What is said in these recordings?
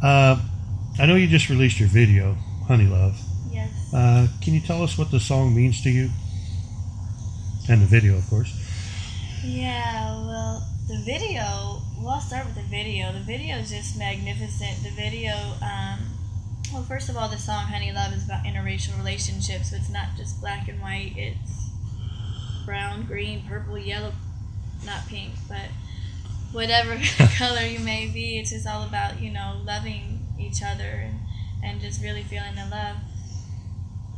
Uh, I know you just released your video, Honey Love. Yes. Can you tell us what the song means to you? And the video, of course. Yeah, well, the video, I'll start with the video. The video is just magnificent. The video, well, first of all, the song Honey Love is about interracial relationships, so it's not just black and white, it's brown, green, purple, yellow, not pink, but whatever color you may be. It's just all about, loving each other and just really feeling the love.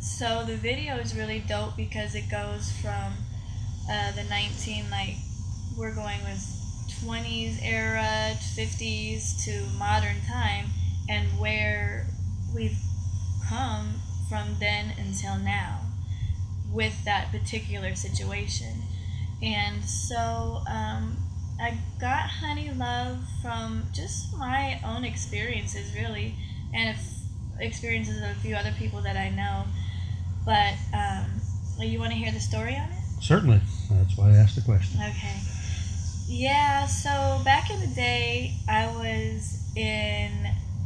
So the video is really dope because it goes from the we're going with 20s era, 50s to modern time, and where we've come from then until now with that particular situation. And so I got Honey Love from just my own experiences, really, and experiences of a few other people that I know. But you want to hear the story on it? Certainly. That's why I asked the question. Okay. Yeah, so back in the day, I was in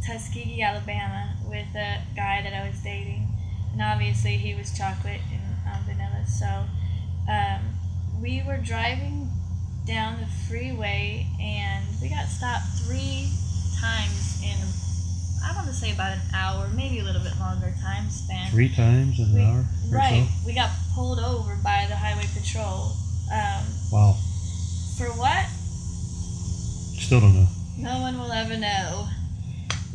Tuskegee, Alabama with a guy that I was dating. And obviously he was chocolate and vanilla. So we were driving down the freeway and we got stopped 3 times in, I want to say about an hour, maybe a little bit longer time span. 3 times in an hour? Right. So? We got pulled over by the highway patrol. Wow. For what? Still don't know. No one will ever know.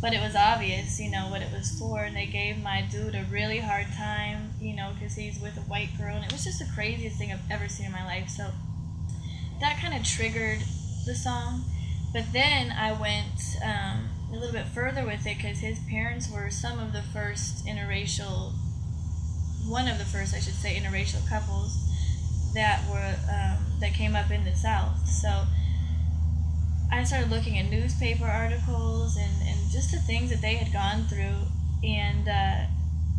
But it was obvious, what it was for. And they gave my dude a really hard time, because he's with a white girl. And it was just the craziest thing I've ever seen in my life. So that kind of triggered the song. But then I went a little bit further with it because his parents were one of the first interracial couples that were that came up in the South. So I started looking at newspaper articles and just the things that they had gone through, and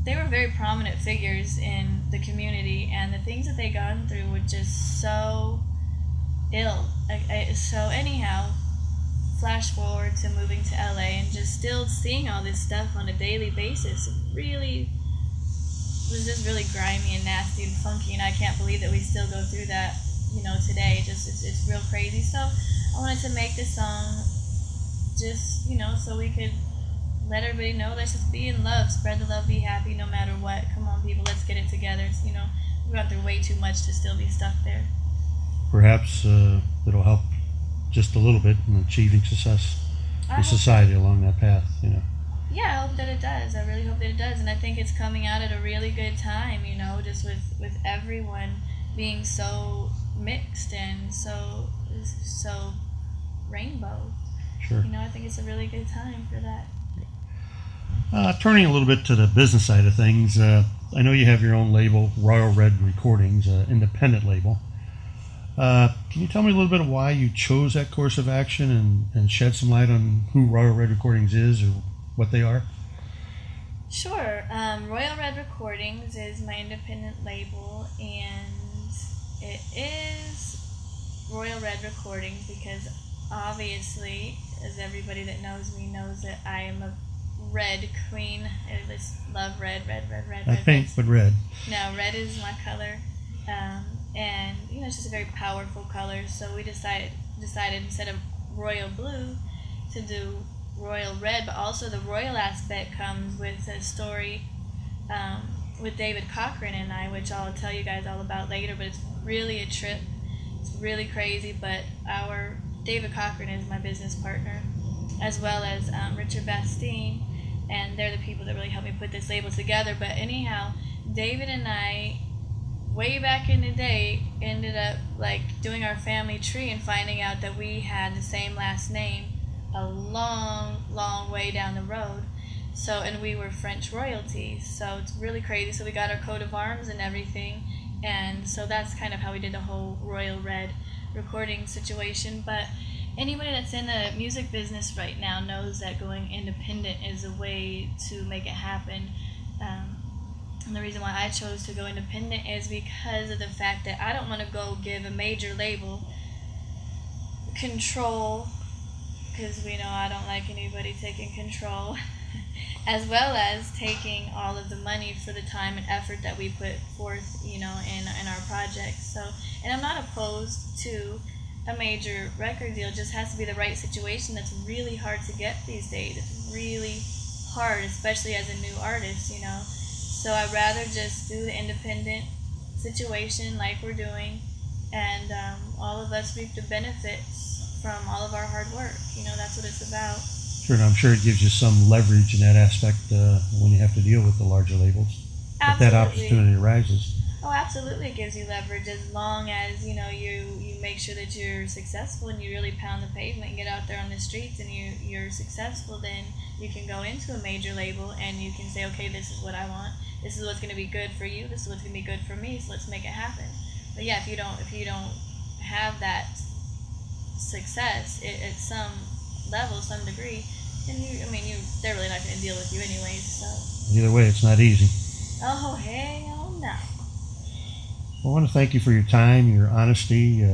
they were very prominent figures in the community, and the things that they gone through were just so ill. So anyhow, flash forward to moving to LA and just still seeing all this stuff on a daily basis. It really was just really grimy and nasty and funky, and I can't believe that we still go through that, today. It's real crazy. So I wanted to make this song just, so we could let everybody know, let's just be in love, spread the love, be happy no matter what. Come on, people, let's get it together. We've gone through way too much to still be stuck there. Perhaps it'll help just a little bit in achieving success in society along that path, Yeah, I hope that it does. I really hope that it does. And I think it's coming out at a really good time, just with everyone being so mixed and so rainbow. Sure. I think it's a really good time for that. Turning a little bit to the business side of things, I know you have your own label, Royal Red Recordings, independent label. Can you tell me a little bit of why you chose that course of action and shed some light on who Royal Red Recordings is or what they are? Sure. Royal Red Recordings is my independent label, and it is Royal Red Recordings because obviously, as everybody that knows me knows, that I am a red queen. I just love red. Not pink, but red. No, red is my color. And it's just a very powerful color. So we decided instead of royal blue to do royal red, but also the royal aspect comes with a story with David Cochran and I, which I'll tell you guys all about later. But it's really a trip. It's really crazy. But our David Cochran is my business partner, as well as Richard Bastine, and they're the people that really helped me put this label together. But anyhow, David and I, way back in the day, ended up doing our family tree and finding out that we had the same last name a long way down the road. So, and we were French royalty, so it's really crazy. So we got our coat of arms and everything, and so that's kind of how we did the whole Royal Red recording situation. But anybody that's in the music business right now knows that going independent is a way to make it happen. And the reason why I chose to go independent is because of the fact that I don't want to go give a major label control because we know I don't like anybody taking control, as well as taking all of the money for the time and effort that we put forth, in our projects. So, and I'm not opposed to a major record deal. It just has to be the right situation. That's really hard to get these days. It's really hard, especially as a new artist. So I'd rather just do the independent situation like we're doing, and all of us reap the benefits from all of our hard work. That's what it's about. Sure, and I'm sure it gives you some leverage in that aspect when you have to deal with the larger labels. If that opportunity arises. Oh, absolutely, it gives you leverage as long as you make sure that you're successful and you really pound the pavement and get out there on the streets and you're successful. Then you can go into a major label and you can say, okay, this is what I want. This is what's going to be good for you. This is what's going to be good for me. So let's make it happen. But yeah, if you don't have that success at some level, some degree, then they're really not going to deal with you anyways. So either way, it's not easy. Oh, hell no. I want to thank you for your time, your honesty,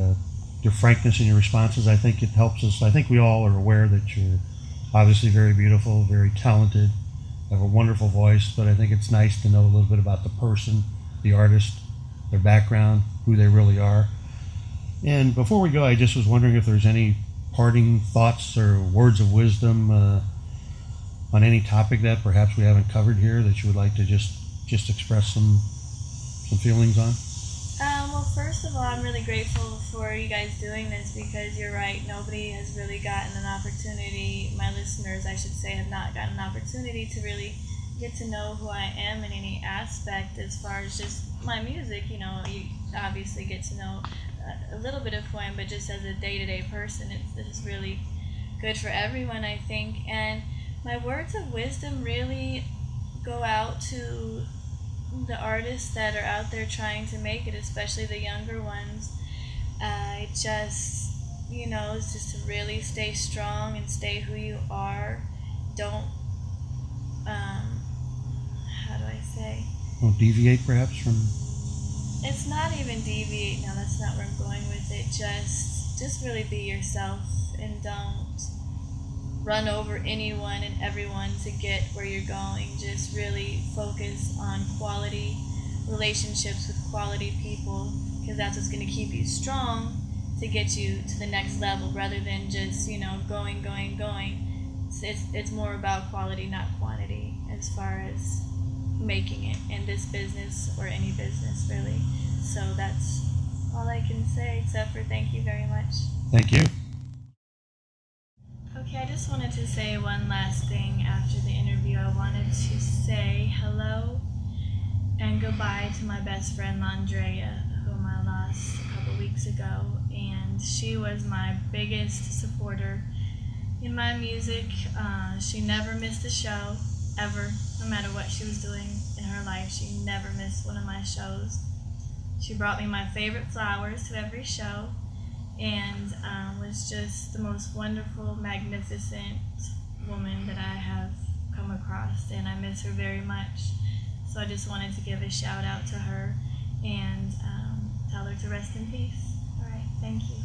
your frankness in your responses. I think it helps us. I think we all are aware that you're obviously very beautiful, very talented, have a wonderful voice, but I think it's nice to know a little bit about the person, the artist, their background, who they really are. And before we go, I just was wondering if there's any parting thoughts or words of wisdom on any topic that perhaps we haven't covered here that you would like to just express some feelings on. Well, first of all, I'm really grateful for you guys doing this, because you're right, nobody has really gotten an opportunity, my listeners, I should say, have not gotten an opportunity to really get to know who I am in any aspect as far as just my music. You obviously get to know a little bit of who I am, but just as a day-to-day person, it's really good for everyone, I think. And my words of wisdom really go out to the artists that are out there trying to make it, especially the younger ones. It's just to really stay strong and stay who you are. Don't, how do I say? Don't deviate perhaps from... It's not even deviate, no, that's not where I'm going with it. Just really be yourself and don't run over anyone and everyone to get where you're going. Just really focus on quality relationships with quality people, because that's what's going to keep you strong to get you to the next level, rather than just going. It's more about quality, not quantity, as far as making it in this business or any business, really. So that's all I can say, except for thank you very much. Thank you. Okay, I just wanted to say one last thing after the interview. I wanted to say hello and goodbye to my best friend, Landrea, whom I lost a couple weeks ago. And she was my biggest supporter in my music. She never missed a show, ever. No matter what she was doing in her life, she never missed one of my shows. She brought me my favorite flowers to every show, and was just the most wonderful, magnificent woman that I have come across, and I miss her very much. So I just wanted to give a shout out to her and tell her to rest in peace. All right, thank you.